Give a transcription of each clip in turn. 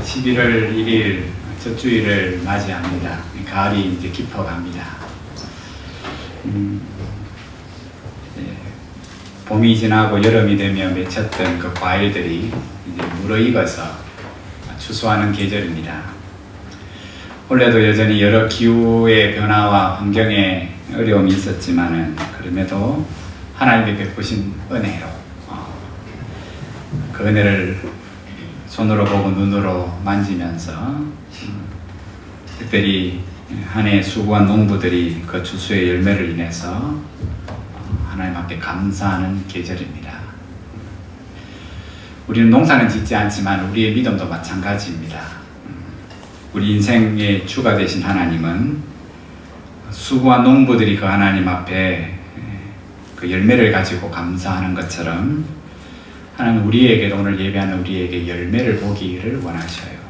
11월 1일 첫 주일을 맞이합니다. 가을이 이제 깊어갑니다. 봄이 지나고 여름이 되면 맺혔던 그 과일들이 이제 무르익어서 추수하는 계절입니다. 올해도 여전히 여러 기후의 변화와 환경에 어려움이 있었지만은 그럼에도 하나님이 베푸신 은혜로 그 은혜를 손으로 보고 눈으로 만지면서 특별히 한 해 수고한 농부들이 그 추수의 열매를 인해서 하나님 앞에 감사하는 계절입니다. 우리는 농사는 짓지 않지만 우리의 믿음도 마찬가지입니다. 우리 인생의 주가 되신 하나님은 수고한 농부들이 그 하나님 앞에 그 열매를 가지고 감사하는 것처럼 하나님은 우리에게도 오늘 예배하는 우리에게 열매를 보기를 원하셔요.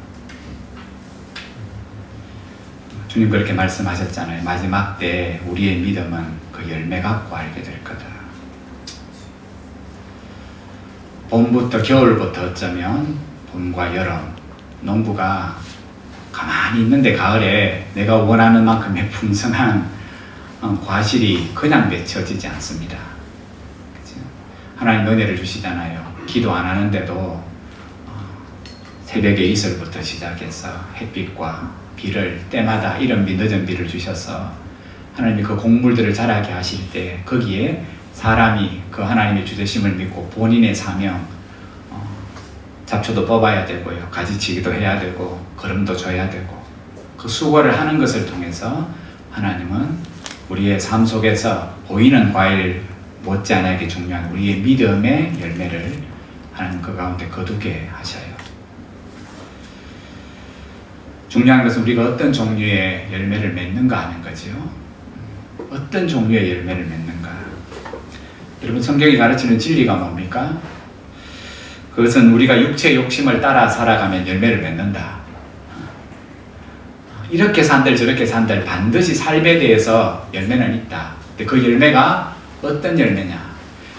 주님 그렇게 말씀하셨잖아요. 마지막 때 우리의 믿음은 그 열매 갖고 알게 될 거다. 봄부터 겨울부터 어쩌면 봄과 여름 농부가 가만히 있는데 가을에 내가 원하는 만큼의 풍성한 과실이 그냥 맺혀지지 않습니다. 그치? 하나님 은혜를 주시잖아요. 기도 안 하는데도 새벽에 이슬부터 시작해서 햇빛과 비를 때마다 이른 비 늦은 비를 주셔서 하나님이 그 곡물들을 자라게 하실 때 거기에 사람이 그 하나님의 주되심을 믿고 본인의 사명 잡초도 뽑아야 되고요. 가지치기도 해야 되고 거름도 줘야 되고 그 수고를 하는 것을 통해서 하나님은 우리의 삶 속에서 보이는 과일 못지않게 중요한 우리의 믿음의 열매를 하나님 그 가운데 거두게 하셔요. 중요한 것은 우리가 어떤 종류의 열매를 맺는가 하는 거죠. 어떤 종류의 열매를 맺는가. 여러분 성경이 가르치는 진리가 뭡니까? 그것은 우리가 육체의 욕심을 따라 살아가면 열매를 맺는다. 이렇게 산들 저렇게 산들 반드시 삶에 대해서 열매는 있다. 근데 그 열매가 어떤 열매냐?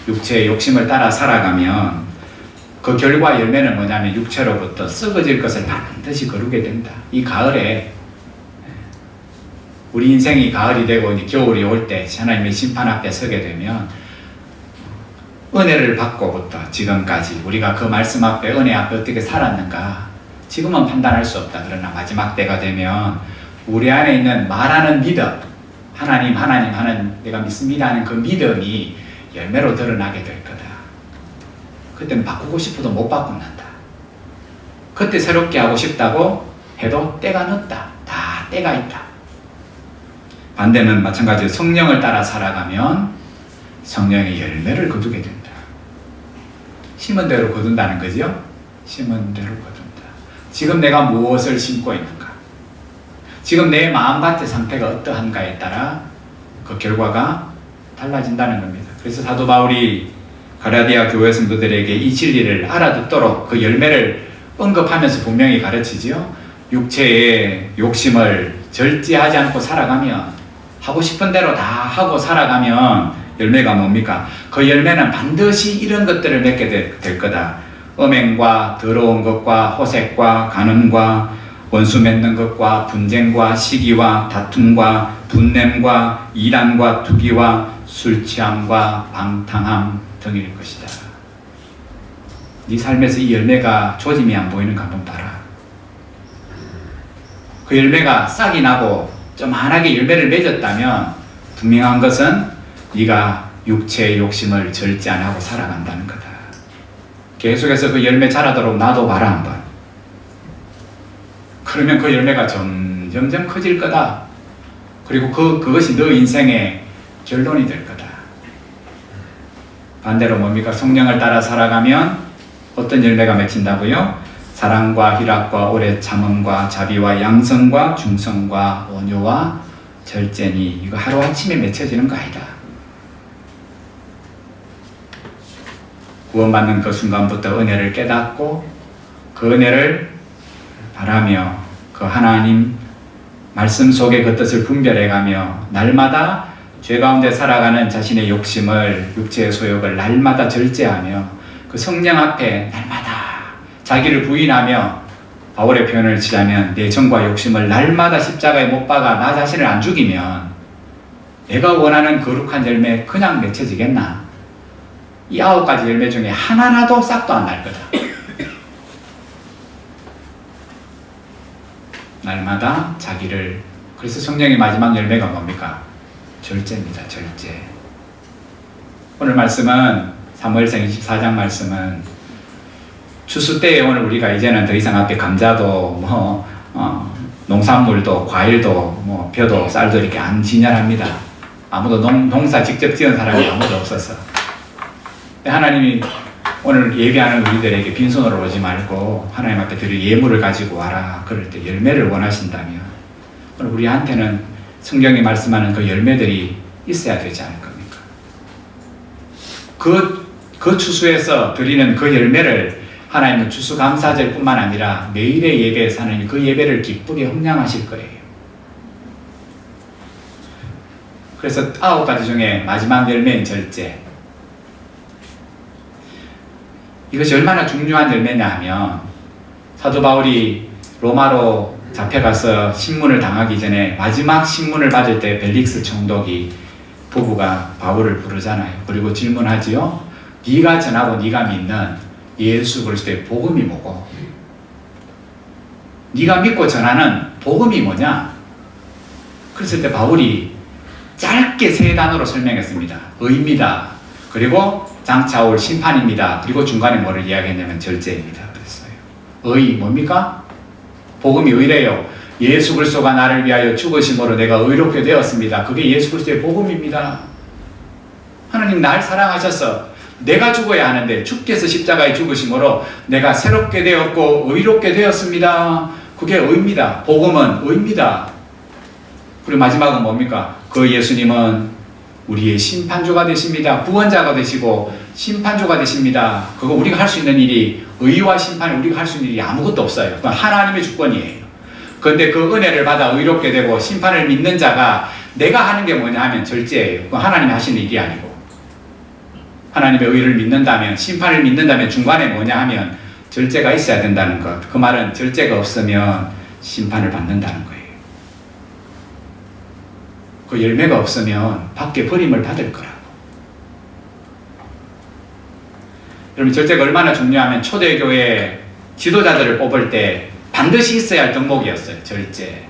육체의 욕심을 따라 살아가면 그 결과 열매는 뭐냐면 육체로부터 썩어질 것을 반드시 거두게 된다. 이 가을에 우리 인생이 가을이 되고 이제 겨울이 올 때 하나님의 심판 앞에 서게 되면 은혜를 받고부터 지금까지 우리가 그 말씀 앞에 은혜 앞에 어떻게 살았는가 지금은 판단할 수 없다. 그러나 마지막 때가 되면 우리 안에 있는 말하는 믿음 하나님 하는 내가 믿습니다 하는 그 믿음이 열매로 드러나게 될 거다. 그때는 바꾸고 싶어도 못 바꾼단다. 그때 새롭게 하고 싶다고 해도 때가 늦다. 다 때가 있다. 반대는 마찬가지로 성령을 따라 살아가면 성령의 열매를 거두게 된다. 심은 대로 거둔다는 거죠. 심은 대로 거둔다. 지금 내가 무엇을 심고 있는가? 지금 내 마음밭의 상태가 어떠한가에 따라 그 결과가 달라진다는 겁니다. 그래서 사도 바울이 갈라디아 교회 성도들에게 이 진리를 알아듣도록 그 열매를 언급하면서 분명히 가르치지요. 육체의 욕심을 절제하지 않고 살아가면 하고 싶은 대로 다 하고 살아가면 열매가 뭡니까? 그 열매는 반드시 이런 것들을 맺게 될 거다. 음행과 더러운 것과 호색과 간음과 원수 맺는 것과 분쟁과 시기와 다툼과 분냄과 이란과 투기와 술취함과 방탕함 등일 것이다. 네 삶에서 이 열매가 조짐이 안 보이는가 한번 봐라. 그 열매가 싹이 나고 조만하게 열매를 맺었다면 분명한 것은 네가 육체의 욕심을 절제 안 하고 살아간다는 거다. 계속해서 그 열매 자라도록 놔둬봐라 한번. 그러면 그 열매가 점점 커질 거다. 그리고 그것이 너 인생의 결론이 될 거다. 반대로 뭡니까? 성령을 따라 살아가면 어떤 열매가 맺힌다고요? 사랑과 희락과 오래 참음과 자비와 양성과 중성과 온유와 절제니 이거 하루아침에 맺혀지는 거 아니다. 구원받는 그 순간부터 은혜를 깨닫고 그 은혜를 바라며 그 하나님 말씀 속에 그 뜻을 분별해가며 날마다 죄 가운데 살아가는 자신의 욕심을 육체의 소욕을 날마다 절제하며 그 성령 앞에 날마다 자기를 부인하며 바울의 표현을 치자면 내 정과 욕심을 날마다 십자가에 못 박아 나 자신을 안 죽이면 내가 원하는 거룩한 열매 그냥 맺혀지겠나? 이 9가지 열매 중에 하나라도 싹도 안 날 거다. 날마다 자기를, 그래서 성령의 마지막 열매가 뭡니까? 절제입니다. 절제. 오늘 말씀은 사무엘상 24장 말씀은 추수 때에 오늘 우리가 이제는 더 이상 앞에 감자도 농산물도 과일도 벼도 쌀도 이렇게 안 진열합니다. 아무도 농사 직접 지은 사람이 아무도 없어서. 하나님이 오늘 예배하는 우리들에게 빈손으로 오지 말고 하나님 앞에 드릴 예물을 가지고 와라. 그럴 때 열매를 원하신다면 오늘 우리한테는 성경이 말씀하는 그 열매들이 있어야 되지 않을 겁니까? 그 추수에서 드리는 그 열매를 하나님은 추수감사절 뿐만 아니라 매일의 예배에서 하나님 그 예배를 기쁘게 헌양하실 거예요. 그래서 9가지 중에 마지막 열매인 절제. 이것이 얼마나 중요한 열매냐 하면 사도 바울이 로마로 잡혀가서 신문을 당하기 전에 마지막 신문을 받을 때 벨릭스 총독이 부부가 바울을 부르잖아요. 그리고 질문하지요. 네가 전하고 네가 믿는 예수 그리스도의 복음이 뭐고? 네가 믿고 전하는 복음이 뭐냐? 그랬을 때 바울이 짧게 3단어로 설명했습니다. 의입니다. 그리고 장차 올 심판입니다. 그리고 중간에 뭐를 이야기했냐면 절제입니다. 그랬어요. 의 뭡니까? 복음이 의래요. 예수 그리스도가 나를 위하여 죽으심으로 내가 의롭게 되었습니다. 그게 예수 그리스도의 복음입니다. 하나님 날 사랑하셔서 내가 죽어야 하는데 주께서 십자가에 죽으심으로 내가 새롭게 되었고 의롭게 되었습니다. 그게 의입니다. 복음은 의입니다. 그리고 마지막은 뭡니까? 그 예수님은 우리의 심판주가 되십니다. 구원자가 되시고 심판주가 되십니다. 그거 우리가 할 수 있는 일이, 의와 심판에 우리가 할 수 있는 일이 아무것도 없어요. 그건 하나님의 주권이에요. 그런데 그 은혜를 받아 의롭게 되고 심판을 믿는 자가 내가 하는 게 뭐냐 하면 절제예요. 그건 하나님이 하시는 일이 아니고, 하나님의 의를 믿는다면, 심판을 믿는다면 중간에 뭐냐 하면 절제가 있어야 된다는 것. 그 말은 절제가 없으면 심판을 받는다는 거예요. 그 열매가 없으면 밖에 버림을 받을 거라고. 여러분, 절제가 얼마나 중요하면 초대교회 지도자들을 뽑을 때 반드시 있어야 할 덕목이었어요. 절제.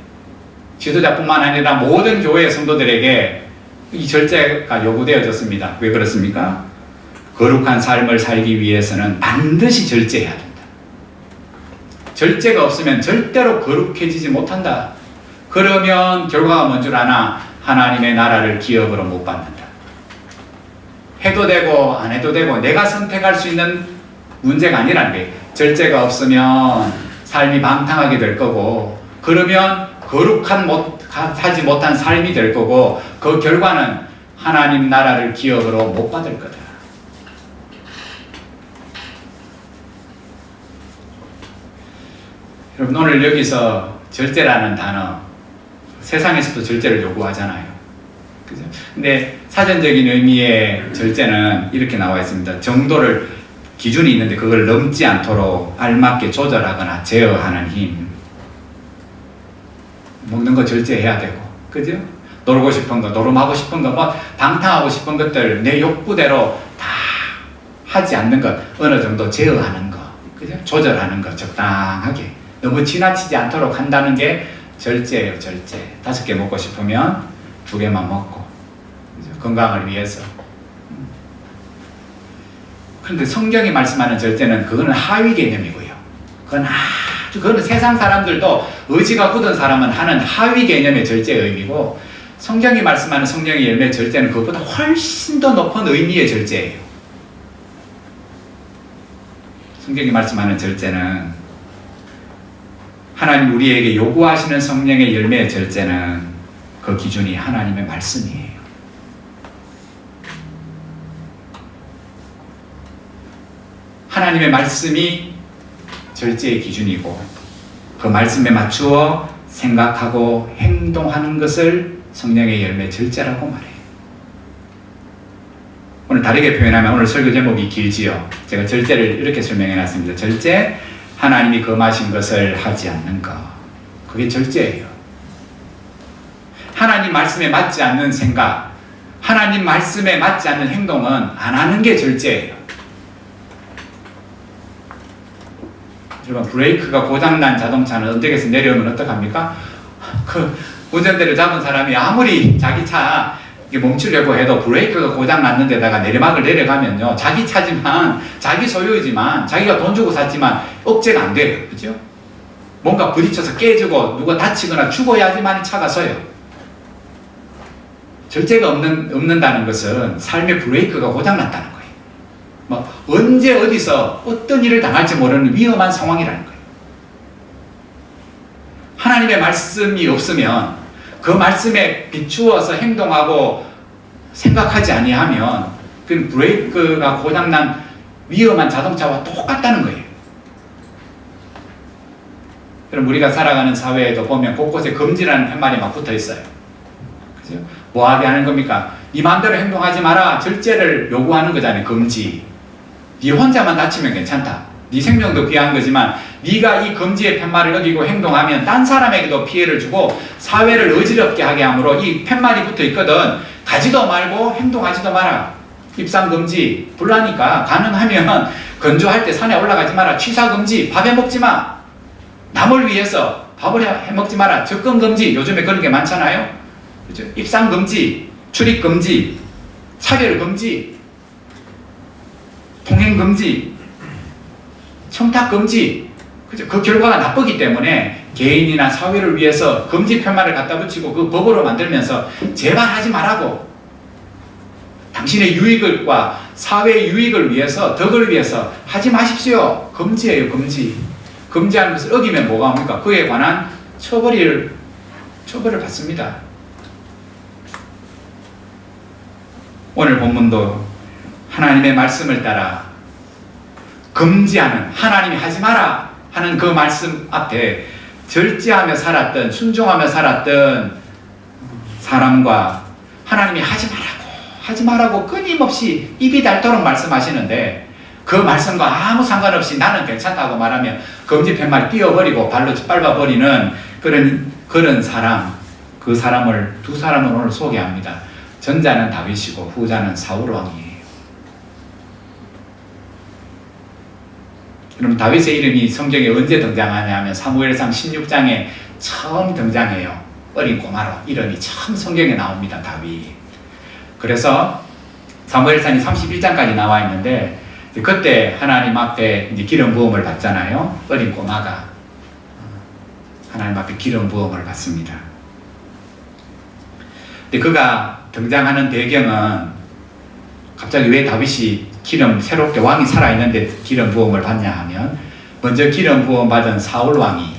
지도자뿐만 아니라 모든 교회 성도들에게 이 절제가 요구되어졌습니다. 왜 그렇습니까? 거룩한 삶을 살기 위해서는 반드시 절제해야 된다. 절제가 없으면 절대로 거룩해지지 못한다. 그러면 결과가 뭔 줄 아나? 하나님의 나라를 기업으로 못 받는다. 해도 되고 안 해도 되고 내가 선택할 수 있는 문제가 아니라는 거예요. 절제가 없으면 삶이 방탕하게 될 거고, 그러면 거룩하지 못한 삶이 될 거고, 그 결과는 하나님 나라를 기업으로 못 받을 거다. 여러분, 오늘 여기서 절제라는 단어, 세상에서도 절제를 요구하잖아요. 그죠? 근데 사전적인 의미의 절제는 이렇게 나와 있습니다. 정도를, 기준이 있는데 그걸 넘지 않도록 알맞게 조절하거나 제어하는 힘. 먹는 거 절제해야 되고, 그죠? 놀고 싶은 거, 노름하고 싶은 거, 뭐 방탕하고 싶은 것들 내 욕구대로 다 하지 않는 것, 어느 정도 제어하는 거, 그죠? 조절하는 거, 적당하게. 너무 지나치지 않도록 한다는 게 절제예요. 절제. 5개 먹고 싶으면 2개만 먹고, 그죠? 건강을 위해서. 그런데 성경이 말씀하는 절제는 그거는 하위 개념이고요. 그거는 세상 사람들도 의지가 굳은 사람은 하는 하위 개념의 절제의 의미고, 성경이 말씀하는 성령의 열매 절제는 그것보다 훨씬 더 높은 의미의 절제예요. 성경이 말씀하는 절제는, 하나님 우리에게 요구하시는 성령의 열매의 절제는 그 기준이 하나님의 말씀이에요. 하나님의 말씀이 절제의 기준이고, 그 말씀에 맞추어 생각하고 행동하는 것을 성령의 열매 절제라고 말해요. 오늘 다르게 표현하면, 오늘 설교 제목이 길지요. 제가 절제를 이렇게 설명해 놨습니다. 절제, 하나님이 금하신 것을 하지 않는 것, 그게 절제예요. 하나님 말씀에 맞지 않는 생각, 하나님 말씀에 맞지 않는 행동은 안 하는 게 절제예요. 여러분, 브레이크가 고장난 자동차는 언덕에서 내려오면 어떡합니까? 그 운전대를 잡은 사람이 아무리 자기 차 멈추려고 해도 브레이크가 고장났는 데다가 내리막을 내려가면요, 자기 차지만, 자기 소유이지만, 자기가 돈 주고 샀지만 억제가 안 돼요. 그죠? 뭔가 부딪혀서 깨지고 누가 다치거나 죽어야지만 차가 서요. 절제가 없는다는 것은 삶의 브레이크가 고장났다는 거예요. 뭐 언제 어디서 어떤 일을 당할지 모르는 위험한 상황이라는 거예요. 하나님의 말씀이 없으면 그 말씀에 비추어서 행동하고 생각하지 아니하면 그 브레이크가 고장난 위험한 자동차와 똑같다는 거예요. 그럼 우리가 살아가는 사회에도 보면 곳곳에 금지라는 팻말이 막 붙어 있어요. 그죠? 뭐하게 하는 겁니까? 네 마음대로 행동하지 마라. 절제를 요구하는 거잖아요. 금지. 네 혼자만 다치면 괜찮다. 네 생명도 귀한 거지만 네가 이 금지의 팻말을 어기고 행동하면 딴 사람에게도 피해를 주고 사회를 어지럽게 하게 하므로 이 팻말이 붙어 있거든. 가지도 말고 행동하지도 마라. 입상 금지. 불나니까 가능하면 건조할 때 산에 올라가지 마라. 취사 금지. 밥 해 먹지 마. 남을 위해서 밥을 해 먹지 마라. 접근 금지. 요즘에 그런 게 많잖아요. 그죠? 입상 금지, 출입 금지, 차별 금지, 통행 금지, 청탁 금지. 그죠? 그 결과가 나쁘기 때문에 개인이나 사회를 위해서 금지 팻말을 갖다 붙이고 그 법으로 만들면서 제발 하지 말라고. 당신의 유익과 사회의 유익을 위해서, 덕을 위해서 하지 마십시오. 금지예요, 금지. 금지하는 것을 어기면 뭐가 옵니까? 그에 관한 처벌을 받습니다. 오늘 본문도 하나님의 말씀을 따라 금지하는, 하나님이 하지 마라 하는 그 말씀 앞에 절제하며 살았던, 순종하며 살았던 사람과 하나님이 하지 말라고 끊임없이 입이 닳도록 말씀하시는데 그 말씀과 아무 상관없이 나는 괜찮다고 말하면 금지 팻말 띄워버리고 발로 밟아버리는 그런 사람, 그 사람을, 두 사람을 오늘 소개합니다. 전자는 다윗이고 후자는 사울 왕이에요. 여러분, 다윗의 이름이 성경에 언제 등장하냐 하면 사무엘상 16장에 처음 등장해요. 어린 꼬마로 이름이 처음 성경에 나옵니다. 다윗. 그래서 사무엘상이 31장까지 나와 있는데 그때 하나님 앞에 이제 기름 부음을 받잖아요. 어린 꼬마가 하나님 앞에 기름 부음을 받습니다. 근데 그가 등장하는 배경은 갑자기 왜 다윗이 새롭게 왕이 살아있는데 기름 부음을 받냐 하면 먼저 기름 부음 받은 사울 왕이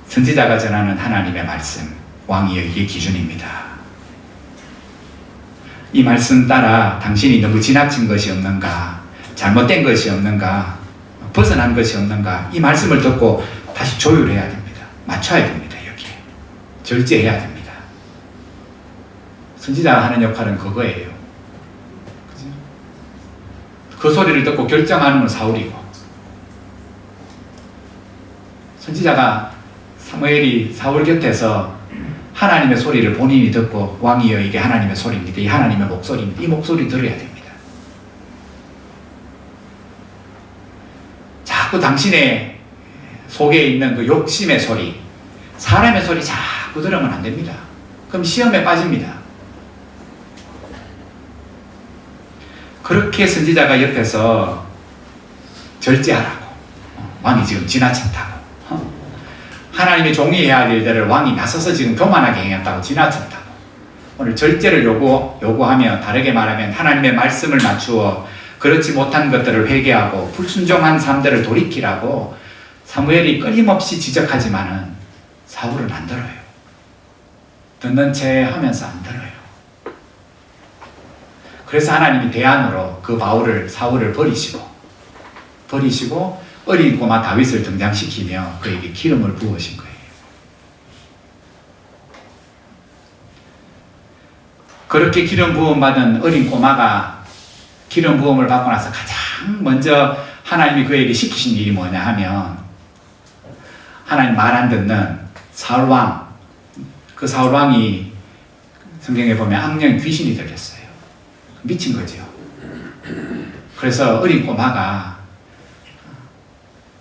선지자가 전하는 하나님의 말씀, 왕이여 이게 기준입니다. 이 말씀 따라 당신이 너무 지나친 것이 없는가, 잘못된 것이 없는가, 벗어난 것이 없는가, 이 말씀을 듣고 다시 조율해야 됩니다. 맞춰야 됩니다. 여기에 절제해야 됩니다. 선지자가 하는 역할은 그거예요. 그죠? 그 소리를 듣고 결정하는 건 사울이고, 선지자가 사무엘이 사울 곁에서 하나님의 소리를 본인이 듣고 왕이여 이게 하나님의 소리입니다. 이 하나님의 목소리입니다. 이 목소리 들어야 됩니다. 자꾸 당신의 속에 있는 그 욕심의 소리, 사람의 소리 자꾸 들으면 안 됩니다. 그럼 시험에 빠집니다. 그렇게 선지자가 옆에서 절제하라고. 왕이 지금 지나쳤다고. 하나님의 종이해야 될 일들을 왕이 나서서 지금 교만하게 행했다고, 지나쳤다고. 오늘 절제를 요구하며, 다르게 말하면 하나님의 말씀을 맞추어 그렇지 못한 것들을 회개하고 불순종한 삶들을 돌이키라고 사무엘이 끊임없이 지적하지만은 사울은 안 들어요. 듣는 채 하면서 안 들어요. 그래서 하나님이 대안으로 그 사울을 버리시고 어린 꼬마 다윗을 등장시키며 그에게 기름을 부으신 거예요. 그렇게 기름 부음 받은 어린 꼬마가 기름 부음을 받고 나서 가장 가장 먼저 하나님이 그에게 시키신 일이 뭐냐 하면 하나님 말 안 듣는 사울왕, 그 사울왕이 성경에 보면 악령 귀신이 들렸어요. 미친 거죠. 그래서 어린 꼬마가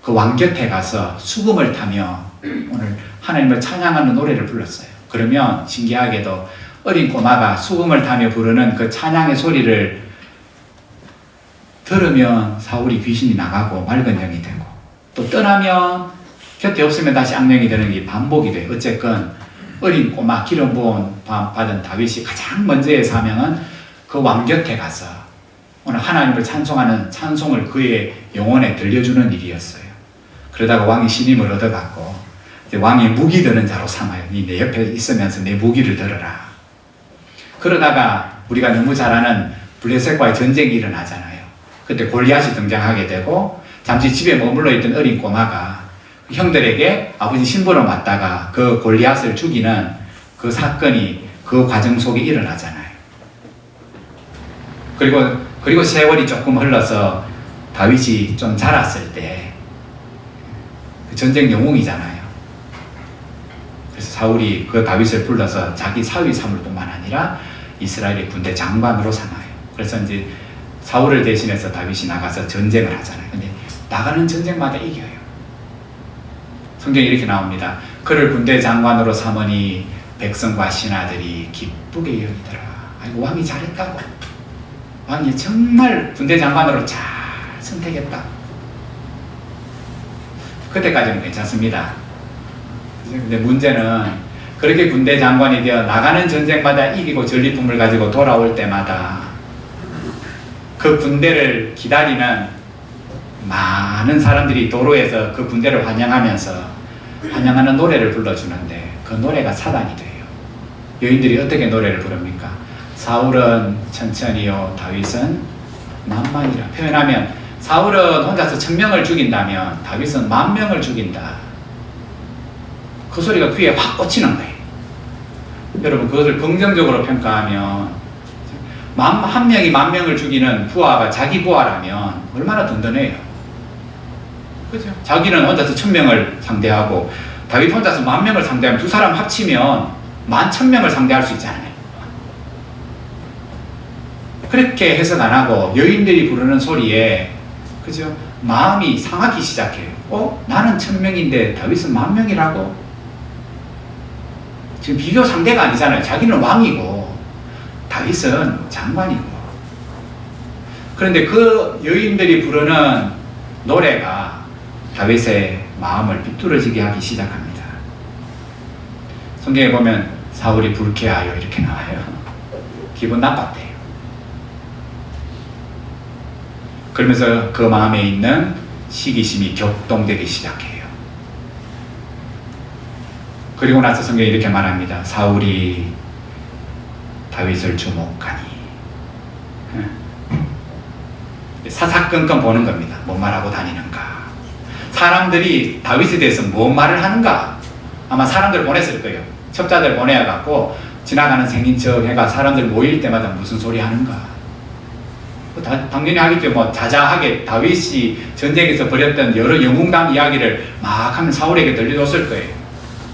그 왕 곁에 가서 수금을 타며 오늘 하나님을 찬양하는 노래를 불렀어요. 그러면 신기하게도 어린 꼬마가 수금을 타며 부르는 그 찬양의 소리를 들으면 사울이 귀신이 나가고 맑은 영이 되고, 또 떠나면 곁에 없으면 다시 악령이 되는 게 반복이 돼요. 어쨌건 어린 꼬마 기름 부음 받은 다윗이 가장 먼저의 사명은 그 왕 곁에 가서 오늘 하나님을 찬송하는 찬송을 그의 영혼에 들려주는 일이었어요. 그러다가 왕이 신임을 얻어갖고 이제 왕이 무기 드는 자로 삼아요. 네 내 옆에 있으면서 내 무기를 들어라. 그러다가 우리가 너무 잘 아는 블레셋과의 전쟁이 일어나잖아요. 그때 골리앗이 등장하게 되고 잠시 집에 머물러 있던 어린 꼬마가 형들에게 아버지 신부로 맞다가 그 골리앗을 죽이는 그 사건이 그 과정 속에 일어나잖아요. 그리고 세월이 조금 흘러서 다윗이 좀 자랐을 때 전쟁 영웅이잖아요. 그래서 사울이 그 다윗을 불러서 자기 사위 삼을 뿐만 아니라 이스라엘의 군대 장관으로 삼아요. 그래서 이제 사울을 대신해서 다윗이 나가서 전쟁을 하잖아요. 근데 나가는 전쟁마다 이겨요. 성경에 이렇게 나옵니다. 그를 군대 장관으로 삼으니 백성과 신하들이 기쁘게 여기더라. 아이고 왕이 잘했다고. 왕이 정말 군대 장관으로 잘 선택했다. 그때까지는 괜찮습니다. 근데 문제는 그렇게 군대 장관이 되어 나가는 전쟁마다 이기고 전리품을 가지고 돌아올 때마다 그 군대를 기다리는 많은 사람들이 도로에서 그 군대를 환영하는 노래를 불러주는데 그 노래가 사단이 돼요. 여인들이 어떻게 노래를 부릅니까? 사울은 천천히요, 다윗은 만만이라. 표현하면 사울은 혼자서 1000명을 죽인다면 다윗은 10,000명을 죽인다. 그 소리가 귀에 확 꽂히는 거예요. 여러분 그것을 긍정적으로 평가하면 한 명이 10,000명을 죽이는 부하가 자기 부하라면 얼마나 든든해요. 그죠? 자기는 혼자서 1000명을 상대하고 다윗 혼자서 10,000명을 상대하면 두 사람 합치면 11,000명을 상대할 수 있잖아요. 그렇게 해석 안 하고 여인들이 부르는 소리에 그죠? 마음이 상하기 시작해요. 나는 1000명인데 다윗은 10,000명이라고? 지금 비교 상대가 아니잖아요. 자기는 왕이고 다윗은 장관이고. 그런데 그 여인들이 부르는 노래가 다윗의 마음을 비뚤어지게 하기 시작합니다. 성경에 보면 사울이 불쾌하여 이렇게 나와요. 기분 나빴대요. 그러면서 그 마음에 있는 시기심이 격동되기 시작해요. 그리고 나서 성경이 이렇게 말합니다. 사울이 다윗을 주목하니. 사사건건 보는 겁니다. 뭔 말하고 다니는가. 사람들이 다윗에 대해서 뭔 말을 하는가. 아마 사람들 보냈을 거예요. 첩자들 보내갖고 지나가는 생긴 척 해가 사람들 모일 때마다 무슨 소리 하는가. 당연히 하겠죠. 뭐 자자하게 다윗이 전쟁에서 벌였던 여러 영웅담 이야기를 막 하면 사울에게 들려줬을 거예요.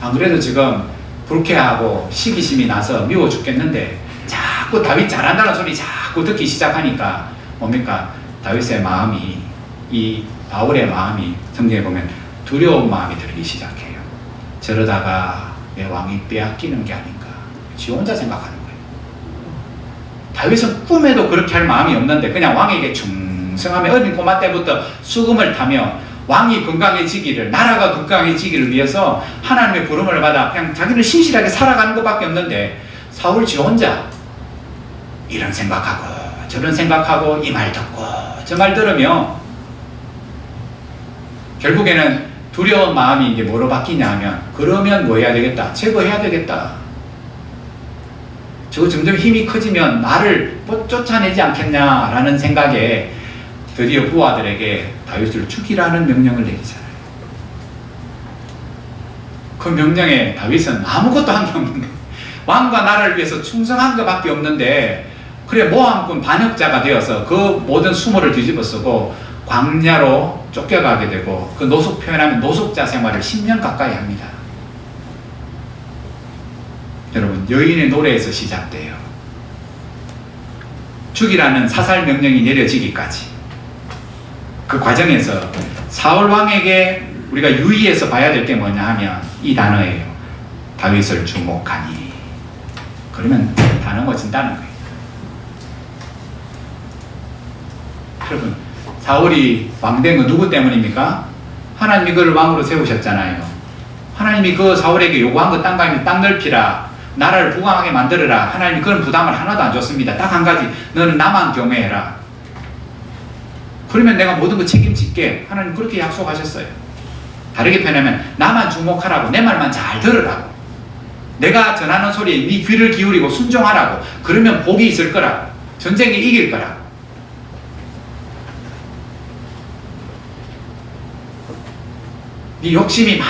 안 그래도 지금 불쾌하고 시기심이 나서 미워 죽겠는데 자꾸 다윗 잘한다는 소리 자꾸 듣기 시작하니까 뭡니까? 다윗의 마음이, 이 바울의 마음이 성경에 보면 두려운 마음이 들기 시작해요. 저러다가 내 왕이 빼앗기는 게 아닌가. 지 혼자 생각하는 거예요. 다윗은 꿈에도 그렇게 할 마음이 없는데 그냥 왕에게 충성하며 어린 꼬마 때부터 수금을 타며 왕이 건강해지기를, 나라가 건강해지기를 위해서 하나님의 부름을 받아 그냥 자기는 신실하게 살아가는 것밖에 없는데 사울 지 혼자 이런 생각하고 저런 생각하고 이 말 듣고 저 말 들으며 결국에는 두려운 마음이 이제 뭐로 바뀌냐 하면 그러면 뭐 해야 되겠다, 제거해야 되겠다. 저거 점점 힘이 커지면 나를 쫓아내지 않겠냐라는 생각에 드디어 부하들에게 다윗을 죽이라는 명령을 내리잖아요. 그 명령에 다윗은 아무것도 한 게 없는 거예요. 왕과 나라를 위해서 충성한 것밖에 없는데 그래 모함꾼 반역자가 되어서 그 모든 수모를 뒤집어 쓰고 광야로 쫓겨가게 되고 그 노숙 표현하면 노숙자 생활을 10년 가까이 합니다. 여러분 여인의 노래에서 시작돼요. 죽이라는 사살 명령이 내려지기까지 그 과정에서 사울 왕에게 우리가 유의해서 봐야 될 게 뭐냐 하면 이 단어예요. 다윗을 주목하니. 그러면 다 넘어진다는 거예요. 여러분 사울이 왕된 거 누구 때문입니까? 하나님이 그를 왕으로 세우셨잖아요. 하나님이 그 사울에게 요구한 거 땅 가면 땅 넓히라, 나라를 부강하게 만들어라. 하나님이 그런 부담을 하나도 안 줬습니다. 딱 한 가지, 너는 나만 경외해라. 그러면 내가 모든 거 책임질게. 하나님 그렇게 약속하셨어요. 다르게 표현하면 나만 주목하라고, 내 말만 잘 들으라고, 내가 전하는 소리에 네 귀를 기울이고 순종하라고. 그러면 복이 있을 거라고, 전쟁에 이길 거라고. 네 욕심이 막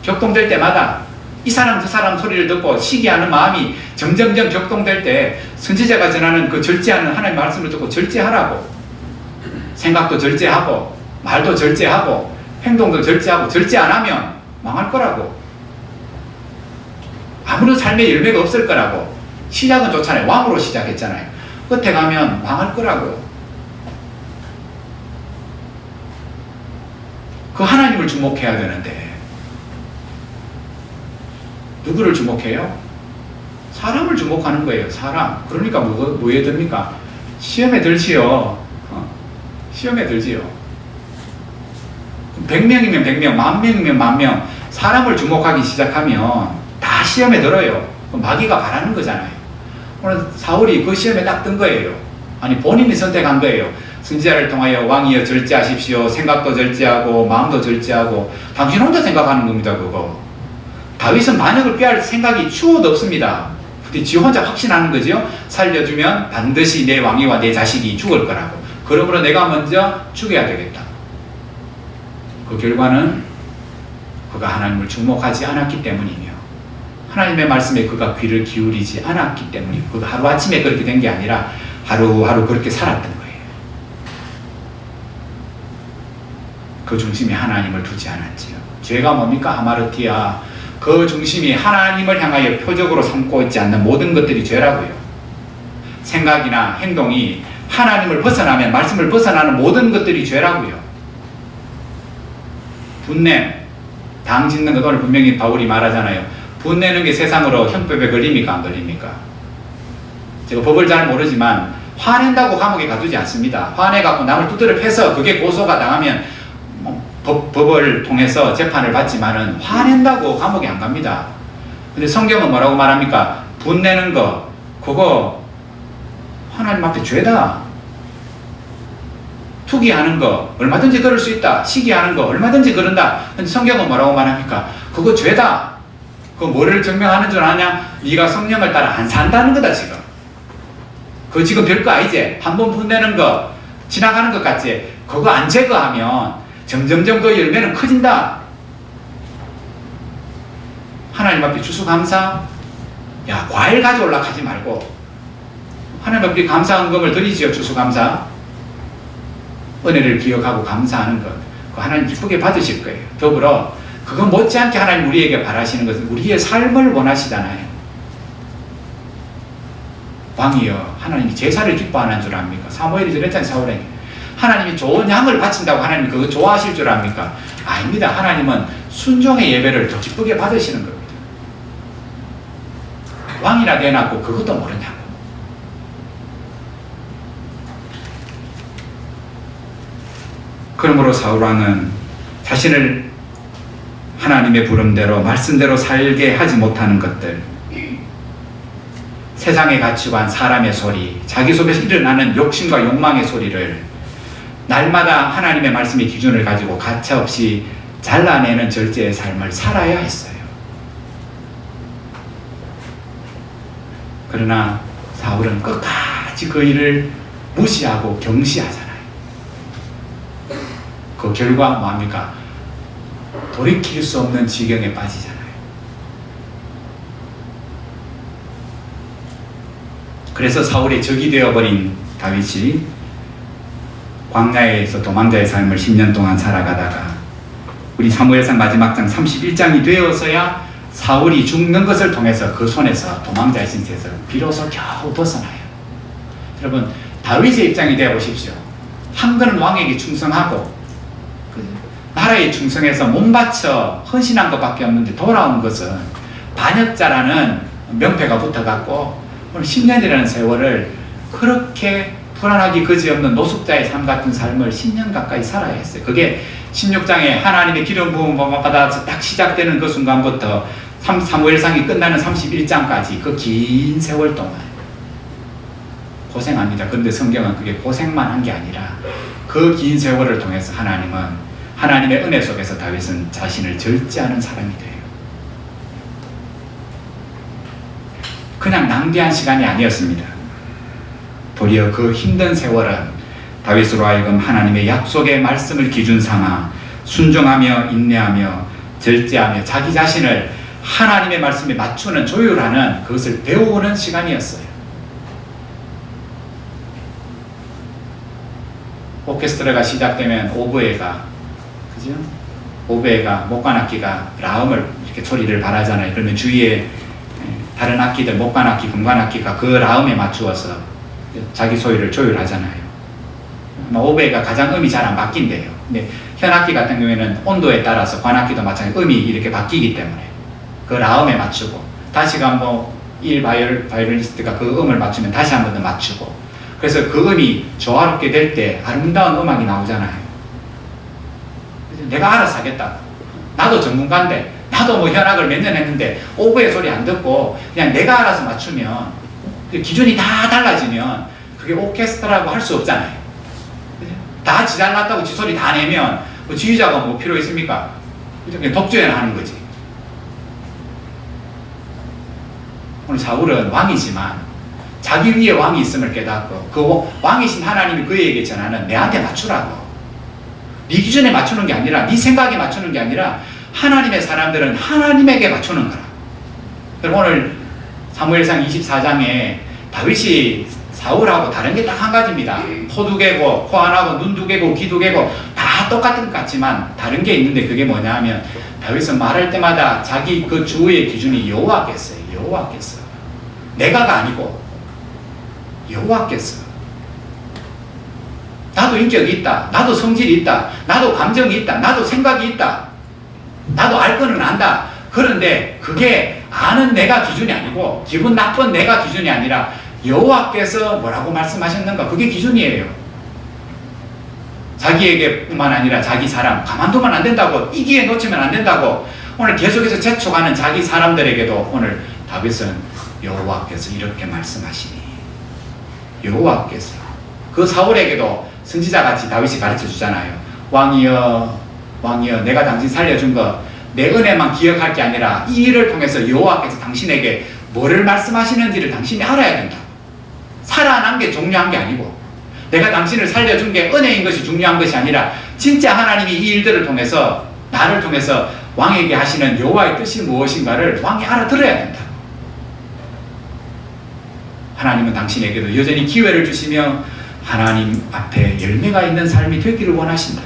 격동될 때마다 이 사람 저 사람 소리를 듣고 시기하는 마음이 점점점 격동될 때 선지자가 전하는 그 절제하는 하나님의 말씀을 듣고 절제하라고. 생각도 절제하고 말도 절제하고 행동도 절제하고, 절제 안 하면 망할 거라고. 아무런 삶의 열매가 없을 거라고. 시작은 좋잖아요. 왕으로 시작했잖아요. 끝에 가면 망할 거라고. 그 하나님을 주목해야 되는데 누구를 주목해요? 사람을 주목하는 거예요. 사람. 그러니까 뭐에 듭니까? 시험에 들지요. 시험에 들지요. 100명이면 100명, 10,000명이면 10,000명. 사람을 주목하기 시작하면 다 시험에 들어요. 마귀가 바라는 거잖아요. 오늘 사울이 그 시험에 딱 든 거예요. 아니 본인이 선택한 거예요. 선지자를 통하여 왕이여 절제하십시오. 생각도 절제하고 마음도 절제하고. 당신 혼자 생각하는 겁니다. 그거. 다윗은 반역을 피할 생각이 추호도 없습니다. 근데 지 혼자 확신하는 거죠. 살려주면 반드시 내 왕이와 내 자식이 죽을 거라고. 그러므로 내가 먼저 죽여야 되겠다. 그 결과는 그가 하나님을 주목하지 않았기 때문이며 하나님의 말씀에 그가 귀를 기울이지 않았기 때문이고, 그가 하루아침에 그렇게 된 게 아니라 하루하루 그렇게 살았던 거예요. 그 중심에 하나님을 두지 않았지요. 죄가 뭡니까? 하마르티아. 그 중심이 하나님을 향하여 표적으로 삼고 있지 않는 모든 것들이 죄라고요. 생각이나 행동이 하나님을 벗어나면, 말씀을 벗어나는 모든 것들이 죄라고요. 분냄, 당 짓는 것, 오늘 분명히 바울이 말하잖아요. 분내는 게 세상으로 형법에 걸립니까? 안 걸립니까? 제가 법을 잘 모르지만 화낸다고 감옥에 가두지 않습니다. 화내갖고 남을 두드려 패서 그게 고소가 당하면 법을 통해서 재판을 받지만은 화낸다고 감옥에 안 갑니다. 근데 성경은 뭐라고 말합니까? 분내는 거, 그거 하나님 앞에 죄다. 투기하는 거 얼마든지 그럴 수 있다. 시기하는 거 얼마든지 그런다. 근데 성경은 뭐라고 말합니까? 그거 죄다. 그거 뭐를 증명하는 줄 아냐? 네가 성령을 따라 안 산다는 거다 지금. 그거 지금 별거 아니지? 한번 분내는 거 지나가는 것 같지? 그거 안 제거하면 점점점 그 열매는 커진다. 하나님 앞에 추수감사. 야, 과일 가져올라 하지 말고 하나님 앞에 감사헌금을 드리지요. 추수감사. 은혜를 기억하고 감사하는 것, 그 하나님 기쁘게 받으실 거예요. 더불어 그거 못지않게 하나님 우리에게 바라시는 것은 우리의 삶을 원하시잖아요. 왕이여, 하나님이 제사를 기뻐하는 줄 압니까? 사무엘이 그랬잖아요. 사울에게 하나님이 좋은 양을 바친다고 하나님이 그거 좋아하실 줄 압니까? 아닙니다. 하나님은 순종의 예배를 더 기쁘게 받으시는 겁니다. 왕이라 내놨고 그것도 모르냐고. 그러므로 사울왕은 자신을 하나님의 부름대로 말씀대로 살게 하지 못하는 것들, 세상에 갇히고 사람의 소리, 자기 속에서 일어나는 욕심과 욕망의 소리를 날마다 하나님의 말씀의 기준을 가지고 가차없이 잘라내는 절제의 삶을 살아야 했어요. 그러나 사울은 끝까지 그 일을 무시하고 경시하잖아요. 그 결과 뭐합니까? 돌이킬 수 없는 지경에 빠지잖아요. 그래서 사울의 적이 되어버린 다윗이 광야에서 도망자의 삶을 10년 동안 살아가다가 우리 사무엘상 마지막 장 31장이 되어서야 사울이 죽는 것을 통해서 그 손에서 도망자의 신세에서 비로소 겨우 벗어나요. 여러분, 다윗의 입장이 되어 보십시오. 한 그는 왕에게 충성하고 나라에 충성해서 몸바쳐 헌신한 것밖에 없는데 돌아온 것은 반역자라는 명패가 붙어갖고 오늘 10년이라는 세월을 그렇게 불안하기 그지없는 노숙자의 삶 같은 삶을 10년 가까이 살아야 했어요. 그게 16장에 하나님의 기름 부음 받아서 딱 시작되는 그 순간부터 사무엘상이 끝나는 31장까지 그 긴 세월 동안 고생합니다. 그런데 성경은 그게 고생만 한 게 아니라 그 긴 세월을 통해서 하나님은 하나님의 은혜 속에서 다윗은 자신을 절제하는 사람이 돼요. 그냥 낭비한 시간이 아니었습니다. 도리어 그 힘든 세월은 다윗으로 하여금 하나님의 약속의 말씀을 기준 삼아 순종하며 인내하며 절제하며 자기 자신을 하나님의 말씀에 맞추는 조율하는 그것을 배우는 시간이었어요. 오케스트라가 시작되면 오보에가, 그죠? 오보에가 목관악기가 라음을 이렇게 소리를 발하잖아요. 그러면 주위에 다른 악기들, 목관악기, 금관악기가 그 라음에 맞추어서 자기 소유를 조율하잖아요. 오보에가 가장 음이 잘 안 바뀐대요. 근데 현악기 같은 경우에는 온도에 따라서 관악기도 마찬가지로 음이 이렇게 바뀌기 때문에 그 라음에 맞추고 다시가 바이올리니스트가 그 음을 맞추면 다시 한 번 더 맞추고, 그래서 그 음이 조화롭게 될 때 아름다운 음악이 나오잖아요. 내가 알아서 하겠다. 나도 전문가인데, 나도 뭐 현악을 몇 년 했는데 오보의 소리 안 듣고 그냥 내가 알아서 맞추면 기준이 다 달라지면 그게 오케스트라라고 할 수 없잖아요. 다 지 잘났다고 지 소리 다 내면 뭐 지휘자가 뭐 필요 있습니까? 그냥 독주해야 하는 거지. 오늘 사울은 왕이지만 자기 위에 왕이 있음을 깨닫고 그 왕이신 하나님이 그에게 전하는 내한테 맞추라고. 네 기준에 맞추는 게 아니라 네 생각에 맞추는 게 아니라 하나님의 사람들은 하나님에게 맞추는 거라. 그럼 오늘 사무엘상 24장에 다윗이 사울하고 다른 게 딱 한 가지입니다. 코 두 개고 코 하나고 눈 두 개고 귀 두 개고 다 똑같은 것 같지만 다른 게 있는데 그게 뭐냐 하면 다윗은 말할 때마다 자기 그 주의 기준이 여호와께서요. 여호와께서. 내가가 아니고 여호와께서. 나도 인격이 있다. 나도 성질이 있다. 나도 감정이 있다. 나도 생각이 있다. 나도 알 거는 안다. 그런데 그게 아는 내가 기준이 아니고 기분 나쁜 내가 기준이 아니라 여호와께서 뭐라고 말씀하셨는가, 그게 기준이에요. 자기에게뿐만 아니라 자기 사람 가만두면 안 된다고, 이 기회 놓치면 안 된다고 오늘 계속해서 재촉하는 자기 사람들에게도 오늘 다윗은 여호와께서 이렇게 말씀하시니, 여호와께서. 그 사울에게도 선지자같이 다윗이 가르쳐 주잖아요. 왕이여 왕이여, 내가 당신 살려준 거 내 은혜만 기억할 게 아니라 이 일을 통해서 여호와께서 당신에게 뭐를 말씀하시는지를 당신이 알아야 된다. 살아난 게 중요한 게 아니고 내가 당신을 살려준 게 은혜인 것이 중요한 것이 아니라 진짜 하나님이 이 일들을 통해서 나를 통해서 왕에게 하시는 여호와의 뜻이 무엇인가를 왕이 알아들어야 된다. 하나님은 당신에게도 여전히 기회를 주시며 하나님 앞에 열매가 있는 삶이 되기를 원하신다.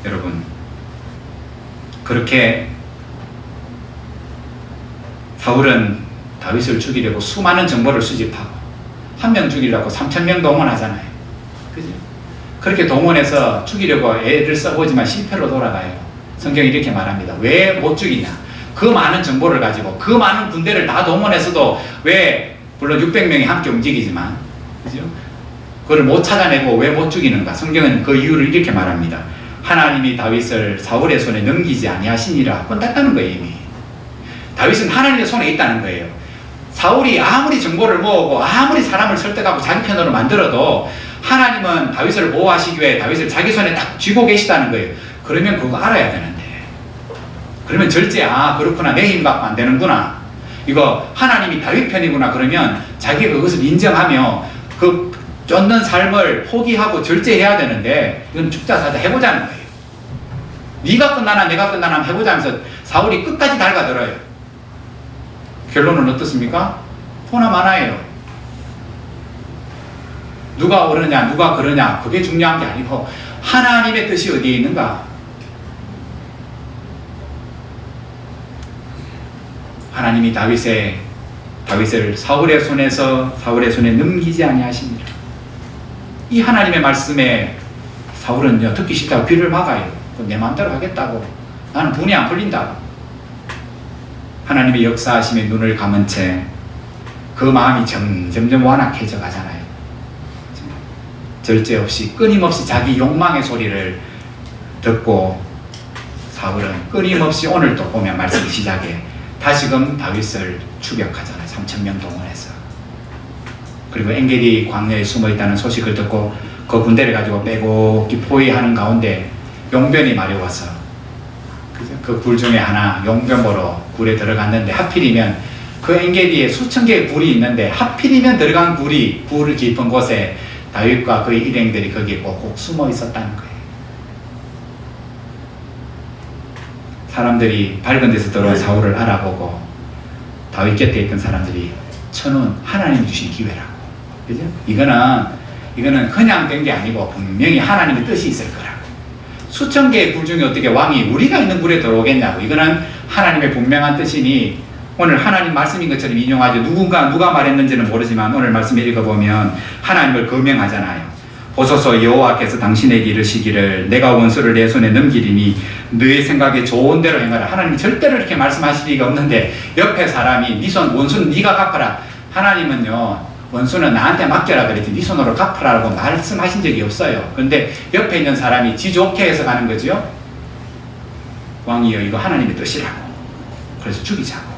여러분, 그렇게 사울은 다윗을 죽이려고 수많은 정보를 수집하고 한 명 죽이려고 3,000명 동원하잖아요. 그죠? 그렇게 동원해서 죽이려고 애를 써보지만 실패로 돌아가요. 성경이 이렇게 말합니다. 왜 못 죽이냐? 그 많은 정보를 가지고 그 많은 군대를 다 동원해서도 왜, 물론 600명이 함께 움직이지만, 그죠? 그걸 못 찾아내고 왜 못 죽이는가? 성경은 그 이유를 이렇게 말합니다. 하나님이 다윗을 사울의 손에 넘기지 아니하시니라. 끝났다는 거예요. 이미 다윗은 하나님의 손에 있다는 거예요. 사울이 아무리 정보를 모으고 아무리 사람을 설득하고 자기 편으로 만들어도 하나님은 다윗을 보호하시기 위해 다윗을 자기 손에 딱 쥐고 계시다는 거예요. 그러면 그거 알아야 되는데, 그러면 절제, 아 그렇구나, 내 힘 갖고 안 되는구나, 이거 하나님이 다윗 편이구나, 그러면 자기가 그것을 인정하며 그 쫓는 삶을 포기하고 절제해야 되는데, 이건 죽자 사자 해보자는 거예요. 네가 끝나나 내가 끝나나 해보자면서 사울이 끝까지 달가들어요. 결론은 어떻습니까? 호나 마나예요. 누가 옳으냐 누가 그러냐 그게 중요한 게 아니고 하나님의 뜻이 어디에 있는가? 하나님이 다윗을 사울의 손에 넘기지 아니하십니다. 이 하나님의 말씀에 사울은요 듣기 싫다고 귀를 막아요. 내 마음대로 하겠다고. 나는 분이 안 풀린다고. 하나님의 역사하심에 눈을 감은 채 그 마음이 점점 완악해져 가잖아요. 절제 없이 끊임없이 자기 욕망의 소리를 듣고 사울은 끊임없이 오늘 또 보면 말씀 시작에 다시금 다윗을 추격하잖아요. 3,000명 동원해서. 그리고 엔게디 광야에 숨어있다는 소식을 듣고 그 군대를 가지고 빼곡히 포위하는 가운데 용변이 마려워서 그 굴 중에 하나 용병으로 굴에 들어갔는데 하필이면 그 엔게디에 수천 개의 굴이 있는데 하필이면 들어간 굴 깊은 곳에 다윗과 그의 일행들이 거기에 꼭꼭 숨어 있었다는 거예요. 사람들이 밝은 데서 들어온 사울을 알아보고 다윗 곁에 있던 사람들이 천운 하나님 주신 기회라고. 그죠? 이거는 그냥 된 게 아니고 분명히 하나님의 뜻이 있을 거라고. 수천 개의 굴 중에 어떻게 왕이 우리가 있는 굴에 들어오겠냐고. 이거는 하나님의 분명한 뜻이니 오늘 하나님 말씀인 것처럼 인용하죠. 누가 말했는지는 모르지만 오늘 말씀을 읽어보면 하나님을 거명하잖아요. 보소서 여호와께서 당신에게 이르시기를 내가 원수를 내 손에 넘기리니 너의 생각에 좋은 대로 행하라. 하나님이 절대로 이렇게 말씀하실 리가 없는데 옆에 사람이 네 손 원수는 네가 갚아라. 하나님은요 원수는 나한테 맡겨라 그랬지 네 손으로 갚아라라고 말씀하신 적이 없어요. 그런데 옆에 있는 사람이 지 좋게 해서 가는 거죠. 왕이여 이거 하나님의 뜻이라고. 그래서 죽이자고.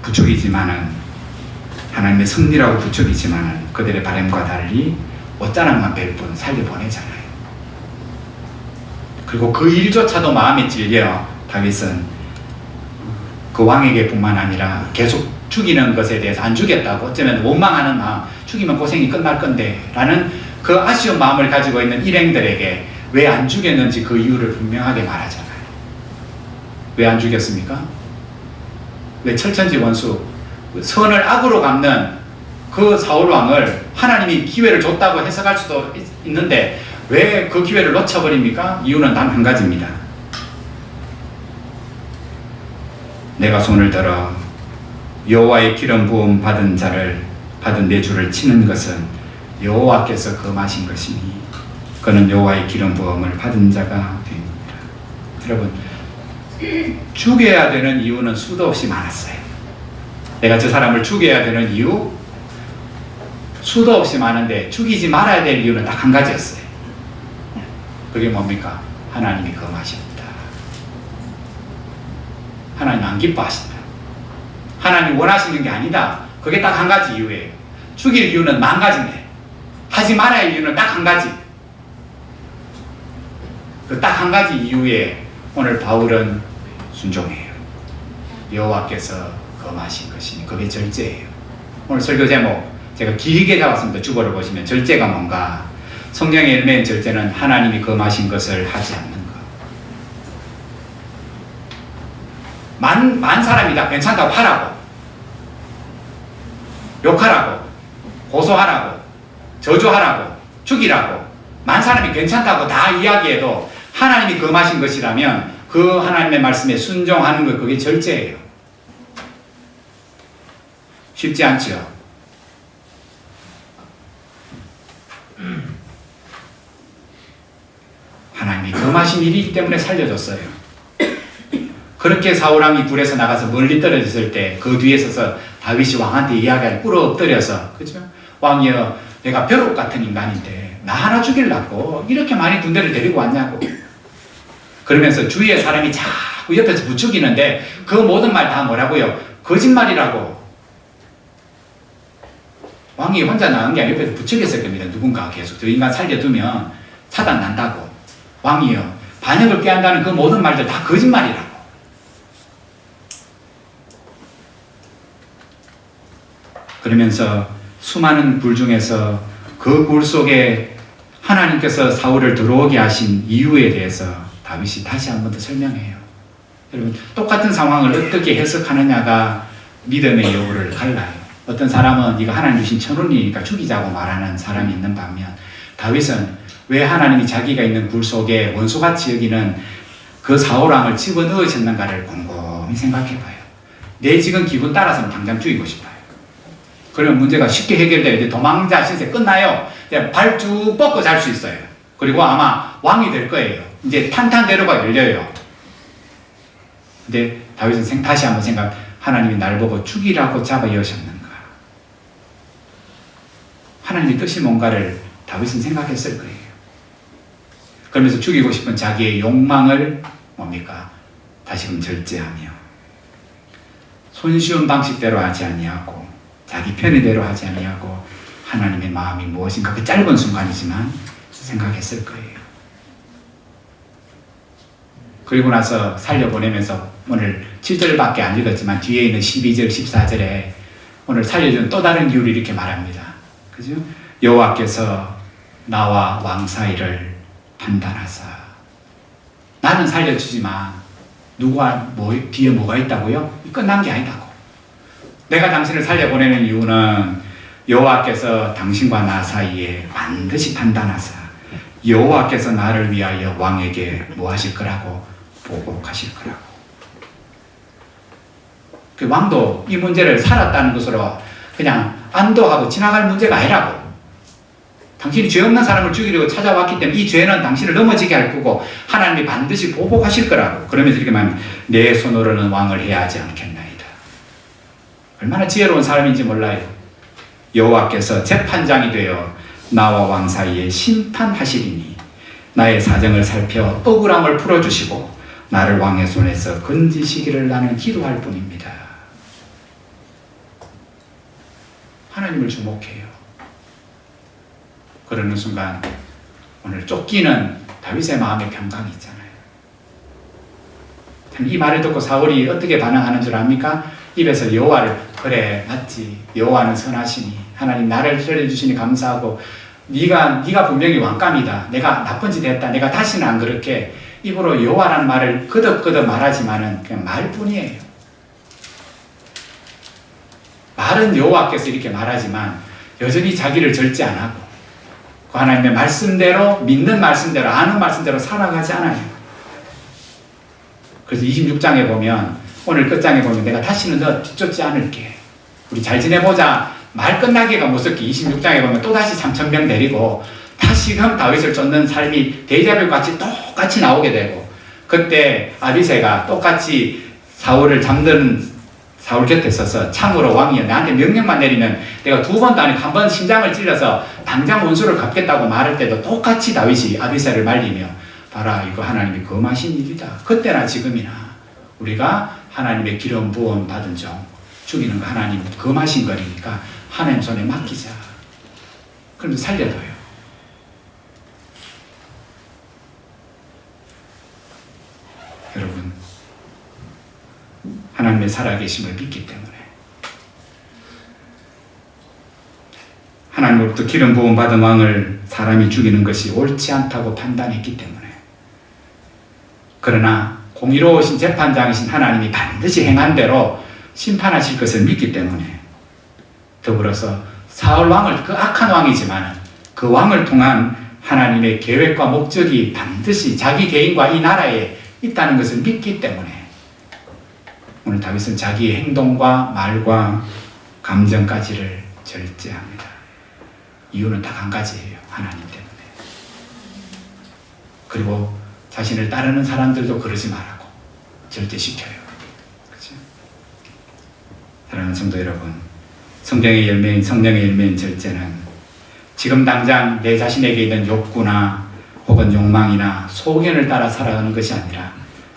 부축이지만은 하나님의 승리라고 부축이지만은 그들의 바람과 달리 옷자락만 뺄 뿐 살려보내잖아요. 그리고 그 일조차도 마음에 찔려 다윗은 그 왕에게 뿐만 아니라 계속 죽이는 것에 대해서 안 죽였다고 어쩌면 원망하는 마음, 죽이면 고생이 끝날 건데 라는 그 아쉬운 마음을 가지고 있는 일행들에게 왜 안 죽였는지 그 이유를 분명하게 말하잖아요. 왜 안 죽였습니까? 왜 철천지 원수, 선을 악으로 갚는 그 사울왕을 하나님이 기회를 줬다고 해석할 수도 있는데 왜 그 기회를 놓쳐버립니까? 이유는 단 한 가지입니다. 내가 손을 들어 여호와의 기름 부음 받은 내 주를 치는 것은 여호와께서 금하신 것이니 그는 여호와의 기름 부음을 받은 자가 됩니다. 여러분 죽여야 되는 이유는 수도 없이 많았어요. 내가 저 사람을 죽여야 되는 이유 수도 없이 많은데 죽이지 말아야 될 이유는 딱 한 가지였어요. 그게 뭡니까? 하나님이 금하셨다. 하나님 안 기뻐하신다. 하나님 원하시는 게 아니다. 그게 딱 한 가지 이유예요. 죽일 이유는 만 가지인데 하지 말아야 할 이유는 딱 한 가지. 그 딱 한 가지 이유에 오늘 바울은 순종해요. 여호와께서 금하신 것이니 그게 절제예요. 오늘 설교 제목 제가 길게 잡았습니다. 주보를 보시면 절제가 뭔가. 성경에 일면 절제는 하나님이 금하신 것을 하지 않는 것. 만 사람이 다 괜찮다고 하라고 욕하라고 고소하라고 저주하라고 죽이라고 만 사람이 괜찮다고 다 이야기해도 하나님이 금하신 것이라면 그 하나님의 말씀에 순종하는 것 그게 절제예요. 쉽지 않죠. 하나님이 금하신 일이기 때문에 살려줬어요. 그렇게 사울왕이 굴에서 나가서 멀리 떨어졌을 때 그 뒤에 서서 다윗이 왕한테 이야기를 꿇어 엎드려서 그죠? 왕이여 내가 벼룩 같은 인간인데 나 하나 죽이려고 이렇게 많이 군대를 데리고 왔냐고. 그러면서 주위의 사람이 자꾸 옆에서 부추기는데 그 모든 말 다 뭐라고요? 거짓말이라고. 왕이 혼자 나온 게 아니라 옆에서 부추겼을 겁니다. 누군가 계속 저 인간 살려두면 차단 난다고. 왕이요 반역을 꾀한다는 그 모든 말들 다 거짓말이라고. 그러면서 수많은 굴 중에서 그 굴 속에 하나님께서 사울을 들어오게 하신 이유에 대해서 다윗이 다시 한 번 더 설명해요. 여러분, 똑같은 상황을 어떻게 해석하느냐가 믿음의 여부를 갈라요. 어떤 사람은 이거 하나님 주신 천운이니까 죽이자고 말하는 사람이 있는 반면, 다윗은 왜 하나님이 자기가 있는 굴 속에 원수같이 여기는 그 사울왕을 집어넣으셨는가를 곰곰이 생각해봐요. 내 지금 기분 따라서는 당장 죽이고 싶어요. 그러면 문제가 쉽게 해결돼요. 이제 도망자 신세 끝나요. 발 쭉 뻗고 잘 수 있어요. 그리고 아마 왕이 될 거예요. 이제 탄탄대로가 열려요. 근데 다윗은 다시 한번 하나님이 날 보고 죽이라고 잡아 여셨는가? 하나님의 뜻이 뭔가를 다윗은 생각했을 거예요. 그러면서 죽이고 싶은 자기의 욕망을 뭡니까? 다시금 절제하며 손쉬운 방식대로 하지 아니하고 자기 편의대로 하지 아니하고 하나님의 마음이 무엇인가 그 짧은 순간이지만 생각했을 거예요. 그리고 나서 살려보내면서 오늘 7절밖에 안 읽었지만 뒤에 있는 12절, 14절에 오늘 살려준 또 다른 이유를 이렇게 말합니다. 그죠? 여호와께서 나와 왕 사이를 판단하사. 나는 살려주지만 누가 뒤에 뭐가 있다고요? 끝난 게 아니다고. 내가 당신을 살려보내는 이유는 여호와께서 당신과 나 사이에 반드시 판단하사 여호와께서 나를 위하여 왕에게 뭐 하실 거라고? 보복하실 거라고. 그 왕도 이 문제를 살았다는 것으로 그냥 안도하고 지나갈 문제가 아니라고. 당신이 죄 없는 사람을 죽이려고 찾아왔기 때문에 이 죄는 당신을 넘어지게 할 거고 하나님이 반드시 보복하실 거라고. 그러면서 이렇게 말하면 내 손으로는 왕을 해야 하지 않겠나이다. 얼마나 지혜로운 사람인지 몰라요. 여호와께서 재판장이 되어 나와 왕 사이에 심판하시리니 나의 사정을 살펴 억울함을 풀어주시고 나를 왕의 손에서 건지시기를 나는 기도할 뿐입니다. 하나님을 주목해요. 그러는 순간 오늘 쫓기는 다윗의 마음의 평강이 있잖아요. 이 말을 듣고 사울이 어떻게 반응하는 줄 압니까? 입에서 여호와를 그래 맞지 여호와는 선하시니 하나님 나를 살려주시니 감사하고 네가 분명히 왕감이다. 내가 나쁜 짓 했다. 내가 다시는 안 그렇게 입으로 여호와라는 말을 거듭거듭 말하지만은 그냥 말뿐이에요. 말은 여호와께서 이렇게 말하지만 여전히 자기를 절제 안 하고 그 하나님의 말씀대로 믿는 말씀대로 아는 말씀대로 살아가지 않아요. 그래서 26장에 보면 오늘 끝장에 보면 내가 다시는 너 뒤쫓지 않을게. 우리 잘 지내보자. 말 끝나기가 무섭게 26장에 보면 또다시 3,000명 데리고 다시금 다윗을 쫓는 삶이 데자뷰 같이 똑같이 나오게 되고 그때 아비새가 똑같이 사울을 잠드는 사울 곁에 서서 참으로 왕이여 나한테 명령만 내리면 내가 2번도 아니고 1번 심장을 찔러서 당장 원수를 갚겠다고 말할 때도 똑같이 다윗이 아비새를 말리며 봐라 이거 하나님이 금하신 일이다. 그때나 지금이나 우리가 하나님의 기름 부음 받은 종 죽이는 거 하나님 금하신 거니까 하나님 손에 맡기자. 그럼 살려둬요. 여러분 하나님의 살아계심을 믿기 때문에 하나님으로부터 기름 부음 받은 왕을 사람이 죽이는 것이 옳지 않다고 판단했기 때문에 그러나 공의로우신 재판장이신 하나님이 반드시 행한 대로 심판하실 것을 믿기 때문에 더불어서 사울 왕을 그 악한 왕이지만 그 왕을 통한 하나님의 계획과 목적이 반드시 자기 개인과 이 나라에 있다는 것을 믿기 때문에 오늘 다윗은 자기의 행동과 말과 감정까지를 절제합니다. 이유는 딱 한 가지예요. 하나님 때문에. 그리고 자신을 따르는 사람들도 그러지 말라고 절제시켜요. 그렇죠? 사랑하는 성도 여러분, 성경의 열매인 성령의 열매인 절제는 지금 당장 내 자신에게 있는 욕구나 혹은 욕망이나 소견을 따라 살아가는 것이 아니라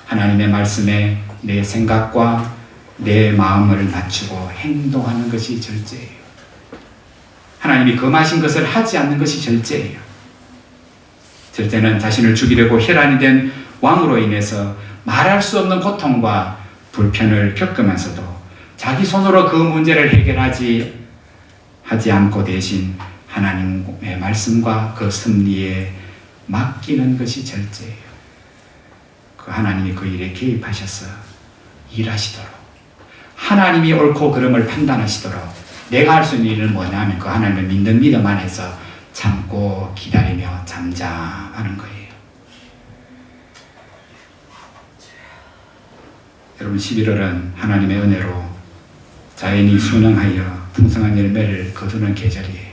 하나님의 말씀에 내 생각과 내 마음을 맞추고 행동하는 것이 절제예요. 하나님이 금하신 것을 하지 않는 것이 절제예요. 절제는 자신을 죽이려고 혈안이 된 왕으로 인해서 말할 수 없는 고통과 불편을 겪으면서도 자기 손으로 그 문제를 해결하지 않고 대신 하나님의 말씀과 그 섭리에 맡기는 것이 절제예요. 그 하나님이 그 일에 개입하셔서 일하시도록, 하나님이 옳고 그름을 판단하시도록 내가 할 수 있는 일은 뭐냐면 그 하나님을 믿는 믿음 안에서 참고 기다리며 잠잠하는 거예요. 여러분, 11월은 하나님의 은혜로 자연이 순응하여 풍성한 열매를 거두는 계절이에요.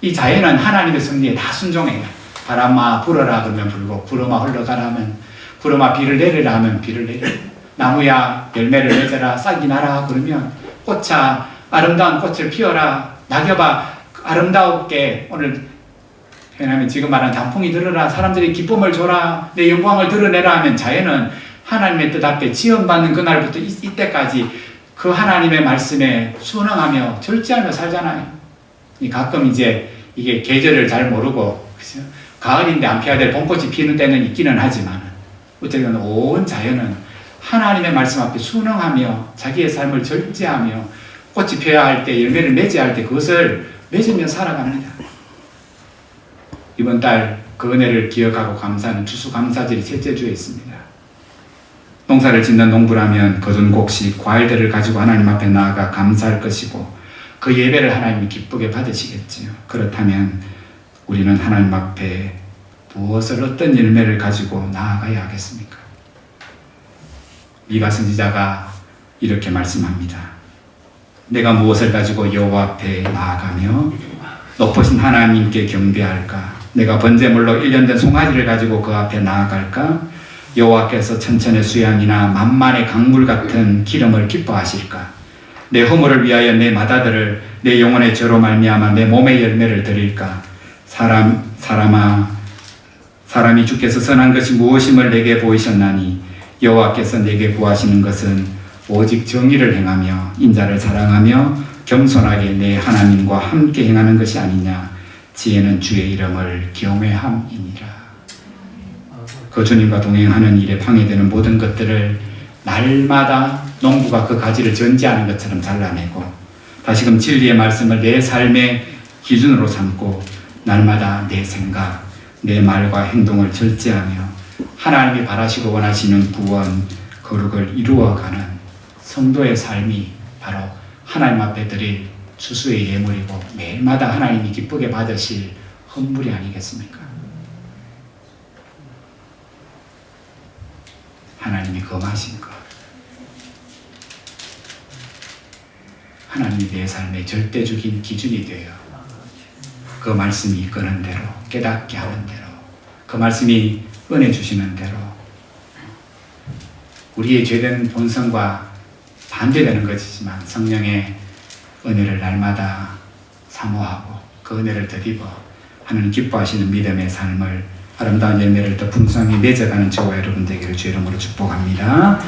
이 자연은 하나님의 섭리에 다 순종해요. 바람아 불어라 그러면 불고, 구름아 흘러가라 하면 구름아 비를 내리라 하면 비를 내리고, 나무야 열매를 맺어라 싹이 나라 그러면, 꽃아 아름다운 꽃을 피워라, 낙엽아 아름다웠게 오늘 표현하면 지금 말하는 단풍이 들어라, 사람들이 기쁨을 줘라, 내 영광을 드러내라 하면 자연은 하나님의 뜻 앞에 지원받는 그날부터 이때까지 그 하나님의 말씀에 순응하며 절제하며 살잖아요. 가끔 이제 이게 계절을 잘 모르고, 그죠? 가을인데 안 피어야 될 봄꽃이 피는 때는 있기는 하지만 어쨌든 온 자연은 하나님의 말씀 앞에 순응하며 자기의 삶을 절제하며 꽃이 피어야 할 때, 열매를 맺어야 할 때 그것을 맺으며 살아갑니다. 이번 달 그 은혜를 기억하고 감사하는 추수감사절이 셋째 주에 있습니다. 농사를 짓는 농부라면 거둔 곡식, 과일들을 가지고 하나님 앞에 나아가 감사할 것이고 그 예배를 하나님이 기쁘게 받으시겠지요. 그렇다면 우리는 하나님 앞에 무엇을, 어떤 열매를 가지고 나아가야 하겠습니까? 미가 선지자가 이렇게 말씀합니다. 내가 무엇을 가지고 여호와 앞에 나아가며 높으신 하나님께 경배할까? 내가 번제물로 1년 된 송아지를 가지고 그 앞에 나아갈까? 여호와께서 천천의 수양이나 만만의 강물 같은 기름을 기뻐하실까? 내 허물을 위하여 내 맏아들을, 내 영혼의 죄로 말미암아 내 몸의 열매를 드릴까? 사람이 주께서 선한 것이 무엇임을 내게 보이셨나니 여호와께서 내게 구하시는 것은 오직 정의를 행하며 인자를 사랑하며 겸손하게 내 하나님과 함께 행하는 것이 아니냐. 지혜는 주의 이름을 경외함이니라. 그 주님과 동행하는 일에 방해되는 모든 것들을 날마다 농부가 그 가지를 전지하는 것처럼 잘라내고, 다시금 진리의 말씀을 내 삶의 기준으로 삼고 날마다 내 생각, 내 말과 행동을 절제하며 하나님이 바라시고 원하시는 구원, 거룩을 이루어가는 성도의 삶이 바로 하나님 앞에 드릴 추수의 예물이고 매일마다 하나님이 기쁘게 받으실 헌물이 아니겠습니까? 하나님이 검하신 것, 하나님이 내 삶의 절대적인 기준이 되어 그 말씀이 이끄는 대로, 깨닫게 하는 대로, 그 말씀이 은혜 주시는 대로 우리의 죄된 본성과 반대되는 것이지만 성령의 은혜를 날마다 사모하고 그 은혜를 덧입어 하나님 기뻐하시는 믿음의 삶을, 아름다운 열매를 더 풍성히 맺어가는 저와 여러분 되기를 주의 이름으로 축복합니다.